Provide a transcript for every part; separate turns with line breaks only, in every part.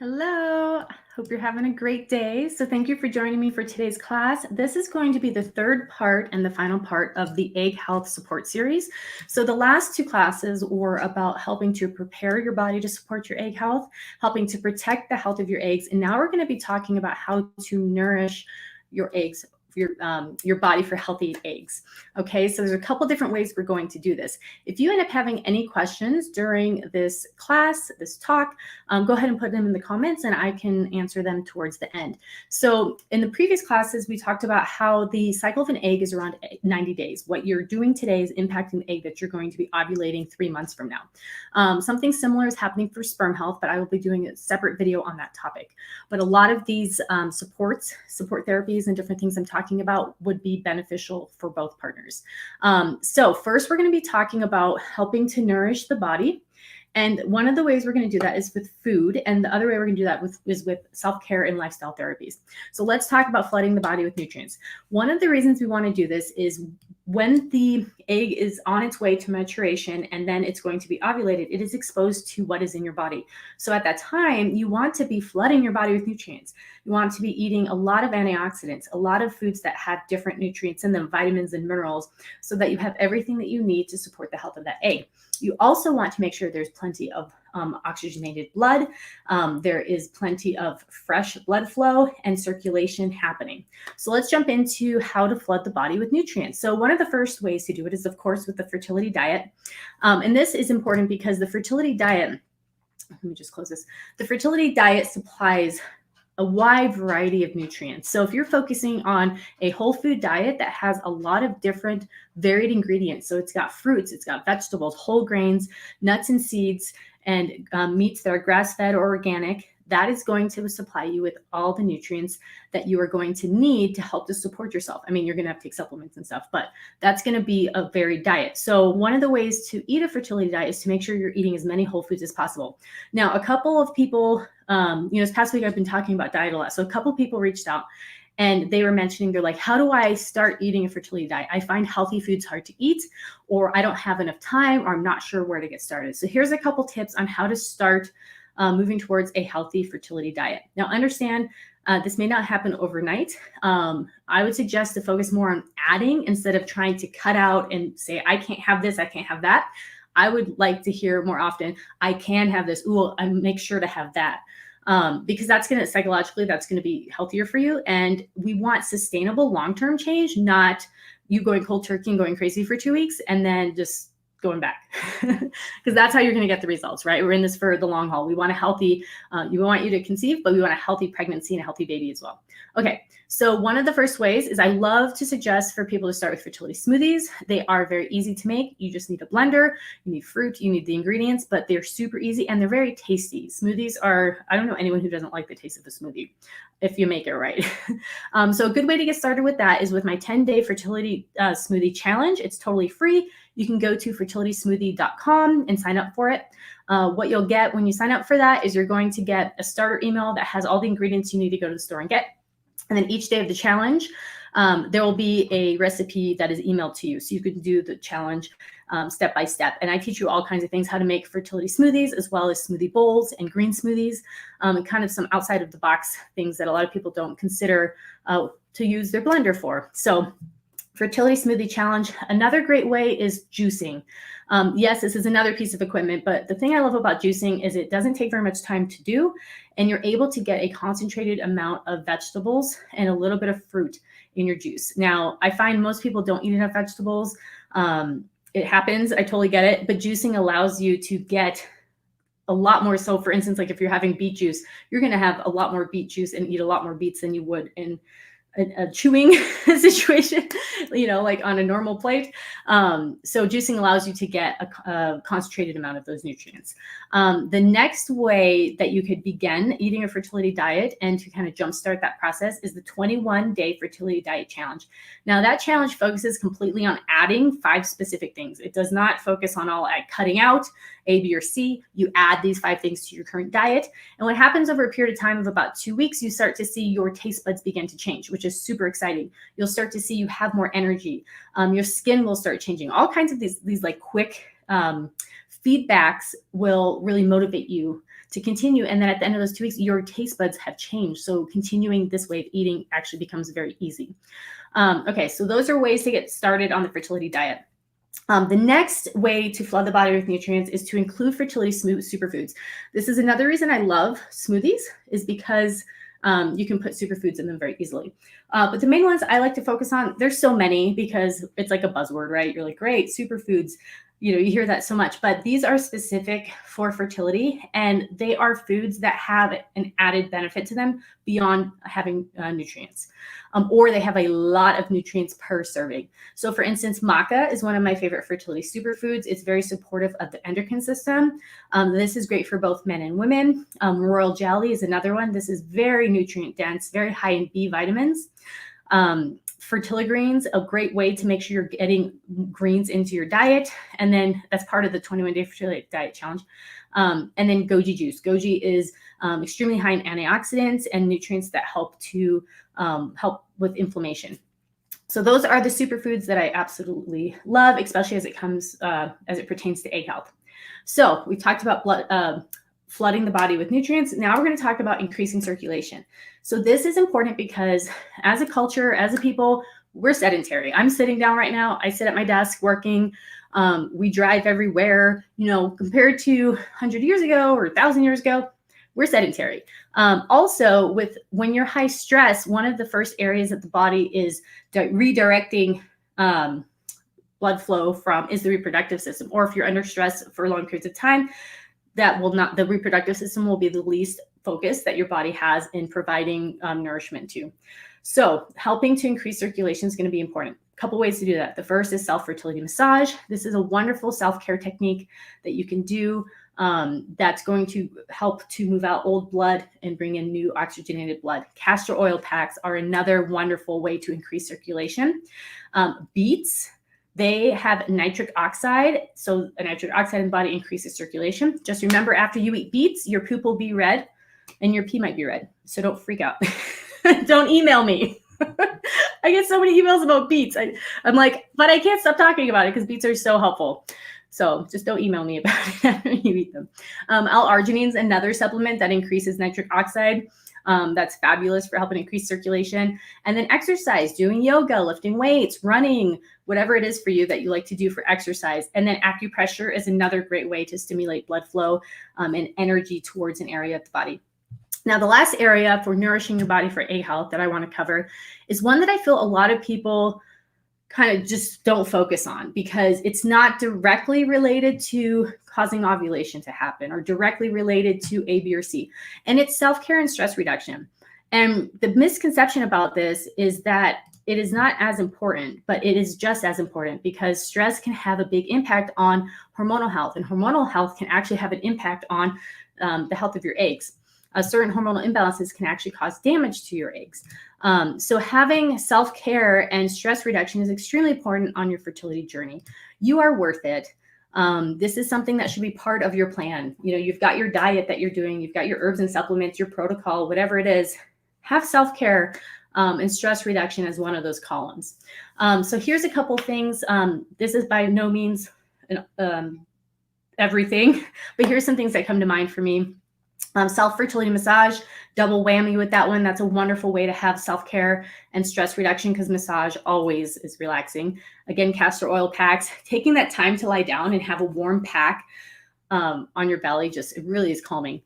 Hello, hope you're having a great day. So thank you for joining me for today's class. This is going to be the third part and the final part of the egg health support series. So the last two classes were about helping to prepare your body to support your egg health, helping to protect the health of your eggs. And now we're going to be talking about how to nourish your eggs, your body for healthy eggs. Okay, so there's a couple different ways we're going to do this. If you end up having any questions during this class, this talk, go ahead and put them in the comments and I can answer them towards the end. So in the previous classes, we talked about how the cycle of an egg is around 90 days. What you're doing today is impacting the egg that you're going to be ovulating 3 months from now. Something similar is happening for sperm health, but I will be doing a separate video on that topic. But a lot of these support therapies and different things I'm talking about would be beneficial for both partners. So first, we're going to be talking about helping to nourish the body. And one of the ways we're going to do that is with food. And the other way we're going to do that is with self-care and lifestyle therapies. So let's talk about flooding the body with nutrients. One of the reasons we want to do this is when the egg is on its way to maturation and then it's going to be ovulated, it is exposed to what is in your body. So at that time, you want to be flooding your body with nutrients. You want to be eating a lot of antioxidants, a lot of foods that have different nutrients in them, vitamins and minerals, so that you have everything that you need to support the health of that egg. You also want to make sure there's plenty of oxygenated blood. There is plenty of fresh blood flow and circulation happening. So let's jump into how to flood the body with nutrients. So one of the first ways to do it is, of course, with the fertility diet. And this is important because the fertility diet, let me just close this. The fertility diet supplies a wide variety of nutrients. So if you're focusing on a whole food diet that has a lot of different varied ingredients, so it's got fruits, it's got vegetables, whole grains, nuts and seeds, and meats that are grass-fed or organic, that is going to supply you with all the nutrients that you are going to need to help to support yourself. I mean, you're going to have to take supplements and stuff, but that's going to be a varied diet. So one of the ways to eat a fertility diet is to make sure you're eating as many whole foods as possible. Now, a couple of people, this past week I've been talking about diet a lot. So a couple of people reached out and they were mentioning, they're like, how do I start eating a fertility diet? I find healthy foods hard to eat, or I don't have enough time, or I'm not sure where to get started. So here's a couple tips on how to start moving towards a healthy fertility diet. Now, understand this may not happen overnight. I would suggest to focus more on adding instead of trying to cut out and say, I can't have this, I can't have that. I would like to hear more often, I can have this. Ooh, I make sure to have that. Because that's going to psychologically, that's going to be healthier for you. And we want sustainable long-term change, not you going cold turkey and going crazy for 2 weeks and then just going back, because that's how you're going to get the results, right? We're in this for the long haul. We want a healthy, we want you to conceive, but we want a healthy pregnancy and a healthy baby as well. Okay, so one of the first ways is I love to suggest for people to start with fertility smoothies. They are very easy to make. You just need a blender, you need fruit, you need the ingredients, but they're super easy and they're very tasty. Smoothies are, I don't know anyone who doesn't like the taste of the smoothie if you make it right. So a good way to get started with that is with my 10-day fertility smoothie challenge. It's totally free. You can go to fertilitysmoothie.com and sign up for it. What you'll get when you sign up for that is you're going to get a starter email that has all the ingredients you need to go to the store and get. And then each day of the challenge, there will be a recipe that is emailed to you. So you can do the challenge step by step. And I teach you all kinds of things, how to make fertility smoothies, as well as smoothie bowls and green smoothies, and kind of some outside of the box things that a lot of people don't consider to use their blender for. So fertility smoothie challenge. Another great way is juicing. Yes, this is another piece of equipment, but the thing I love about juicing is it doesn't take very much time to do, and you're able to get a concentrated amount of vegetables and a little bit of fruit in your juice. Now, I find most people don't eat enough vegetables. It happens, I totally get it, but juicing allows you to get a lot more. So for instance, like if you're having beet juice, you're going to have a lot more beet juice and eat a lot more beets than you would in a chewing situation, like on a normal plate. So juicing allows you to get a concentrated amount of those nutrients. The next way that you could begin eating a fertility diet and to kind of jumpstart that process is the 21-day fertility diet challenge. Now that challenge focuses completely on adding 5 specific things. It does not focus on all cutting out A, B, or C. You add these 5 things to your current diet. And what happens over a period of time of about 2 weeks, you start to see your taste buds begin to change, which is super exciting. You'll start to see you have more energy. Your skin will start changing. All kinds of these like quick feedbacks will really motivate you to continue. And then at the end of those 2 weeks, your taste buds have changed. So continuing this way of eating actually becomes very easy. Okay, so those are ways to get started on the fertility diet. The next way to flood the body with nutrients is to include fertility superfoods. This is another reason I love smoothies, is because you can put superfoods in them very easily. But the main ones I like to focus on, there's so many because it's like a buzzword, right? You're like, great, superfoods. You hear that so much, but these are specific for fertility, and they are foods that have an added benefit to them beyond having nutrients, or they have a lot of nutrients per serving. So for instance, maca is one of my favorite fertility superfoods. It's very supportive of the endocrine system. This is great for both men and women. Royal jelly is another one. This is very nutrient dense, very high in B vitamins. Fertility greens, a great way to make sure you're getting greens into your diet. And then that's part of the 21-day fertility diet challenge. And then goji juice. Goji is extremely high in antioxidants and nutrients that help to help with inflammation. So those are the superfoods that I absolutely love, especially as it pertains to egg health. So we talked about flooding the body with nutrients. Now we're going to talk about increasing circulation. So this is important because as a culture, as a people, we're sedentary. I'm sitting down right now. I sit at my desk working. We drive everywhere. Compared to 100 years ago or 1,000 years ago, we're sedentary. Also, when you're high stress, one of the first areas that the body is redirecting blood flow from is the reproductive system. Or if you're under stress for long periods of time, the reproductive system will be the least focus that your body has in providing nourishment to. So helping to increase circulation is going to be important. A couple ways to do that. The first is self-fertility massage. This is a wonderful self-care technique that you can do that's going to help to move out old blood and bring in new oxygenated blood. Castor oil packs are another wonderful way to increase circulation. Beets, they have nitric oxide. So a nitric oxide in the body increases circulation. Just remember, after you eat beets, your poop will be red and your pee might be red. So don't freak out. Don't email me. I get so many emails about beets. I'm like, but I can't stop talking about it because beets are so helpful. So just don't email me about it after you eat them. L-arginine is another supplement that increases nitric oxide. That's fabulous for helping increase circulation. And then exercise, doing yoga, lifting weights, running, whatever it is for you that you like to do for exercise. And then acupressure is another great way to stimulate blood flow and energy towards an area of the body. Now, the last area for nourishing your body for egg health that I want to cover is one that I feel a lot of people kind of just don't focus on because it's not directly related to causing ovulation to happen or directly related to A, B, or C. And it's self-care and stress reduction. And the misconception about this is that it is not as important, but it is just as important because stress can have a big impact on hormonal health, and hormonal health can actually have an impact on the health of your eggs. Certain hormonal imbalances can actually cause damage to your eggs. So having self-care and stress reduction is extremely important on your fertility journey. You are worth it. This is something that should be part of your plan. You've got your diet that you're doing, you've got your herbs and supplements, your protocol, whatever it is. Have self-care and stress reduction as one of those columns. So here's a couple things. This is by no means everything, but here's some things that come to mind for me. Self-fertility massage, double whammy with that one. That's a wonderful way to have self-care and stress reduction because massage always is relaxing. Again, castor oil packs, taking that time to lie down and have a warm pack on your belly, it really is calming.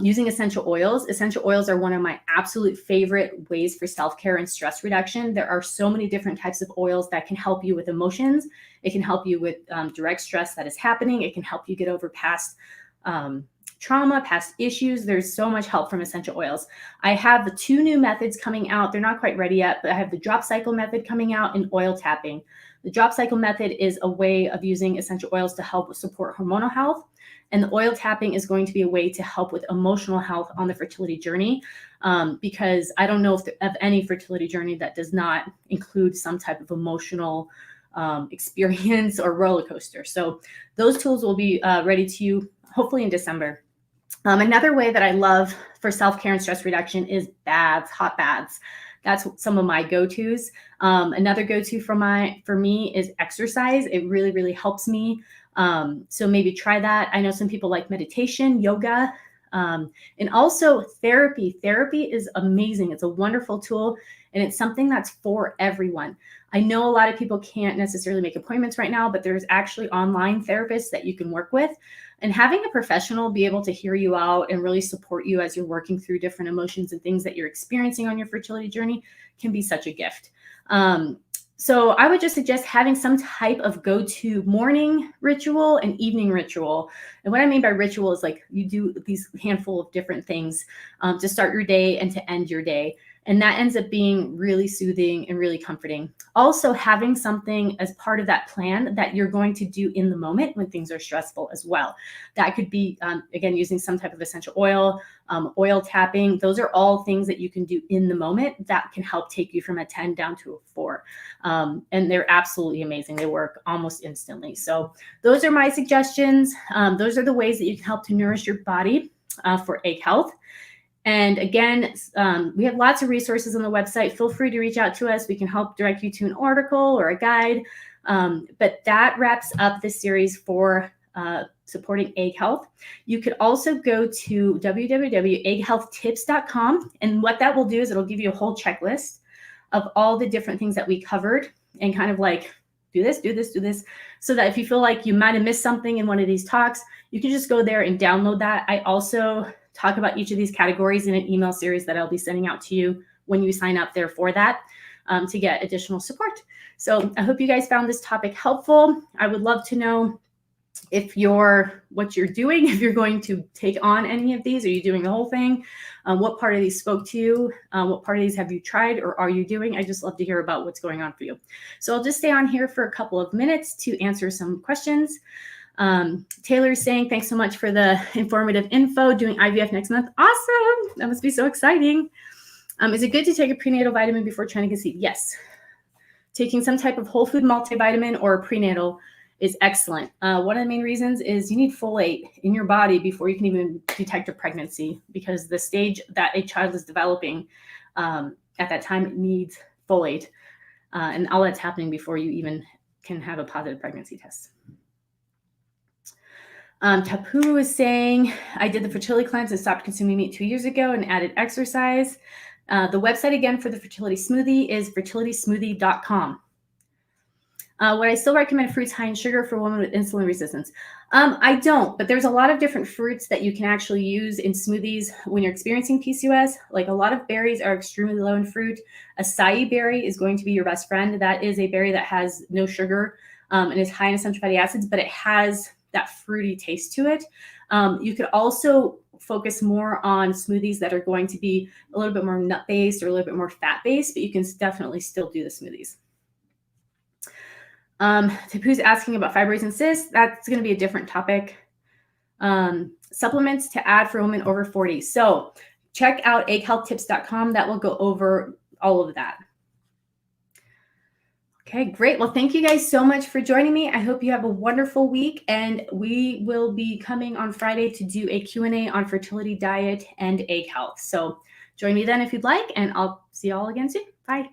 Using essential oils. Essential oils are one of my absolute favorite ways for self-care and stress reduction. There are so many different types of oils that can help you with emotions. It can help you with direct stress that is happening. It can help you get over past trauma, past issues. There's so much help from essential oils. I have the 2 new methods coming out. They're not quite ready yet, but I have the drop cycle method coming out and oil tapping. The drop cycle method is a way of using essential oils to help support hormonal health. And the oil tapping is going to be a way to help with emotional health on the fertility journey, because I don't know of any fertility journey that does not include some type of emotional experience or roller coaster. So those tools will be ready to you hopefully in December. Another way that I love for self-care and stress reduction is baths, hot baths. That's some of my go-tos. Another go-to for me is exercise. It really, really helps me. So maybe try that. I know some people like meditation, yoga. And also therapy. Therapy is amazing. It's a wonderful tool, and it's something that's for everyone. I know a lot of people can't necessarily make appointments right now, but there's actually online therapists that you can work with. And having a professional be able to hear you out and really support you as you're working through different emotions and things that you're experiencing on your fertility journey can be such a gift. So I would just suggest having some type of go-to morning ritual and evening ritual. And what I mean by ritual is like you do these handful of different things to start your day and to end your day. And that ends up being really soothing and really comforting. Also, having something as part of that plan that you're going to do in the moment when things are stressful as well. That could be, again, using some type of essential oil, oil tapping. Those are all things that you can do in the moment that can help take you from a 10 down to a 4. And they're absolutely amazing. They work almost instantly. So those are my suggestions. Those are the ways that you can help to nourish your body for egg health. And again, we have lots of resources on the website. Feel free to reach out to us. We can help direct you to an article or a guide. But that wraps up the series for supporting egg health. You could also go to www.egghealthtips.com. And what that will do is it'll give you a whole checklist of all the different things that we covered and kind of like do this, do this, do this. So that if you feel like you might have missed something in one of these talks, you can just go there and download that. I also talk about each of these categories in an email series that I'll be sending out to you when you sign up there for that to get additional support. So I hope you guys found this topic helpful. I would love to know if what you're doing, if you're going to take on any of these. Are you doing the whole thing? What part of these spoke to you? What part of these have you tried or are you doing? I just love to hear about what's going on for you. So I'll just stay on here for a couple of minutes to answer some questions. Taylor's saying, thanks so much for the informative info. Doing IVF next month. Awesome. That must be so exciting. Is it good to take a prenatal vitamin before trying to conceive? Yes. Taking some type of whole food multivitamin or prenatal is excellent. One of the main reasons is you need folate in your body before you can even detect a pregnancy, because the stage that a child is developing at that time, it needs folate. And all that's happening before you even can have a positive pregnancy test. Tapu is saying, I did the fertility cleanse and stopped consuming meat 2 years ago and added exercise. The website again for the fertility smoothie is fertilitysmoothie.com. Would I still recommend fruits high in sugar for women with insulin resistance? I don't, but there's a lot of different fruits that you can actually use in smoothies when you're experiencing PCOS. Like a lot of berries are extremely low in fruit. Acai berry is going to be your best friend. That is a berry that has no sugar and is high in essential fatty acids, but it has that fruity taste to it. You could also focus more on smoothies that are going to be a little bit more nut-based or a little bit more fat-based, but you can definitely still do the smoothies. Tapu's asking about fibroids and cysts. That's going to be a different topic. Supplements to add for women over 40. So check out egghealthtips.com. That will go over all of that. Okay, great. Well, thank you guys so much for joining me. I hope you have a wonderful week, and we will be coming on Friday to do a Q&A on fertility, diet, and egg health. So join me then if you'd like, and I'll see you all again soon. Bye.